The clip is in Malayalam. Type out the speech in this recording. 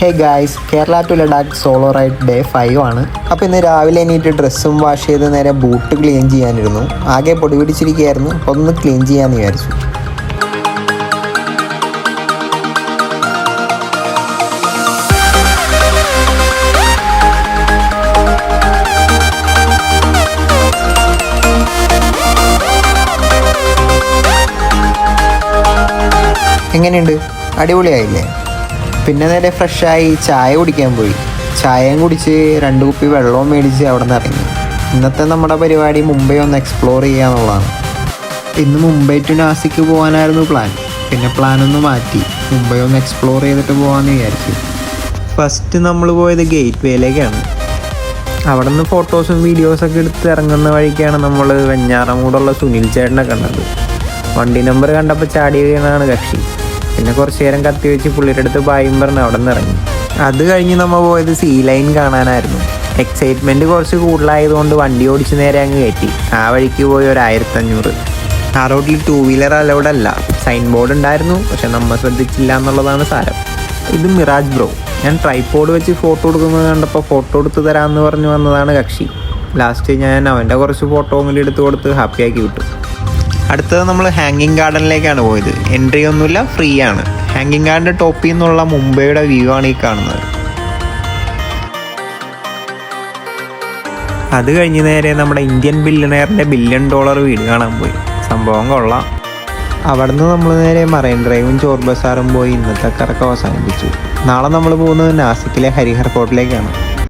Hey guys, Kerala to Ladakh solo ride day 5 ആണ്. അപ്പോൾ ഇന്ന് രാവിലെ എണീറ്റ് ഡ്രസ്സും വാഷ് ചെയ്ത് നേരെ ബൂട്ട് ക്ലീൻ ചെയ്യാനിരുന്നു. ആകെ പൊടി പിടിച്ചിരിക്കുകയായിരുന്നു. അപ്പോൾ ഒന്ന് ക്ലീൻ ചെയ്യാമെന്ന് വിചാരിച്ചു. എങ്ങനെയുണ്ട്? അടിപൊളിയായില്ലേ? പിന്നെ നേരെ ഫ്രഷായി ചായ കുടിക്കാൻ പോയി. ചായയും കുടിച്ച് 2 കുപ്പി വെള്ളവും മേടിച്ച് അവിടെ നിന്ന് ഇറങ്ങി. ഇന്നത്തെ നമ്മുടെ പരിപാടി മുംബൈ ഒന്ന് എക്സ്പ്ലോർ ചെയ്യുക എന്നുള്ളതാണ്. ഇന്ന് മുംബൈ ടു നാസിക്ക് പോകാനായിരുന്നു പ്ലാൻ. പിന്നെ പ്ലാനൊന്ന് മാറ്റി മുംബൈ ഒന്ന് എക്സ്പ്ലോർ ചെയ്തിട്ട് പോകാമെന്ന് വിചാരിച്ചു. ഫസ്റ്റ് നമ്മൾ പോയത് ഗേറ്റ് വേയിലേക്കാണ്. അവിടെ നിന്ന് ഫോട്ടോസും വീഡിയോസൊക്കെ എടുത്ത് ഇറങ്ങുന്ന വഴിക്കാണ് നമ്മൾ വെഞ്ഞാറമൂടുള്ള സുനിൽ ചേട്ടനെ കണ്ടത്. വണ്ടി നമ്പർ കണ്ടപ്പോൾ ചാടി വീണാണ് കക്ഷി. പിന്നെ കുറച്ച് നേരം കത്തി വെച്ച് പുള്ളിയുടെ അടുത്ത് ബായും പറഞ്ഞ് അവിടെ നിന്ന് ഇറങ്ങി. അത് കഴിഞ്ഞ് നമ്മൾ പോയത് സീ ലൈൻ കാണാനായിരുന്നു. എക്സൈറ്റ്മെൻറ്റ് കുറച്ച് കൂടുതലായതുകൊണ്ട് വണ്ടി ഓടിച്ച് നേരെ അങ്ങ് കയറ്റി. ആ വഴിക്ക് പോയി 1500. ആ റോഡിൽ 2 വീലർ അലൗഡ് അല്ല. സൈൻ ബോർഡ് ഉണ്ടായിരുന്നു, പക്ഷെ നമ്മൾ ശ്രദ്ധിച്ചില്ല എന്നുള്ളതാണ് സാരം. ഇത് മിറാജ് ബ്രോ. ഞാൻ ട്രൈപോഡ് വെച്ച് ഫോട്ടോ എടുക്കുന്നത് കണ്ടപ്പോൾ ഫോട്ടോ എടുത്ത് തരാമെന്ന് പറഞ്ഞു വന്നതാണ് കക്ഷി. ലാസ്റ്റ് ഞാൻ അവൻ്റെ കുറച്ച് ഫോട്ടോ കൂടി എടുത്ത് കൊടുത്ത് ഹാപ്പിയാക്കി വിട്ടു. അടുത്തത് നമ്മൾ ഹാങ്ങിങ് ഗാർഡനിലേക്കാണ് പോയത്. എൻട്രി ഒന്നുമില്ല, ഫ്രീ ആണ്. ഹാങ്ങിങ് ഗാർഡൻ്റെ ടോപ്പിൽ നിന്നുള്ള മുംബൈയുടെ വ്യൂ ആണ് ഈ കാണുന്നത്. അത് കഴിഞ്ഞ് നേരെ നമ്മുടെ ഇന്ത്യൻ ബില്യണയറിൻ്റെ $1 ബില്യൺ വീട് കാണാൻ പോയി. സംഭവം കൊള്ളാം. അവിടെ നിന്ന് നമ്മൾ നേരെ മറൈൻ ഡ്രൈവും ചോർ ബസാറും പോയി ഇന്നത്തെ കറക്കം അവസാനിപ്പിച്ചു. നാളെ നമ്മൾ പോകുന്നത് നാസിക്കിലെ ഹരിഹർ ഫോർട്ടിലേക്കാണ്.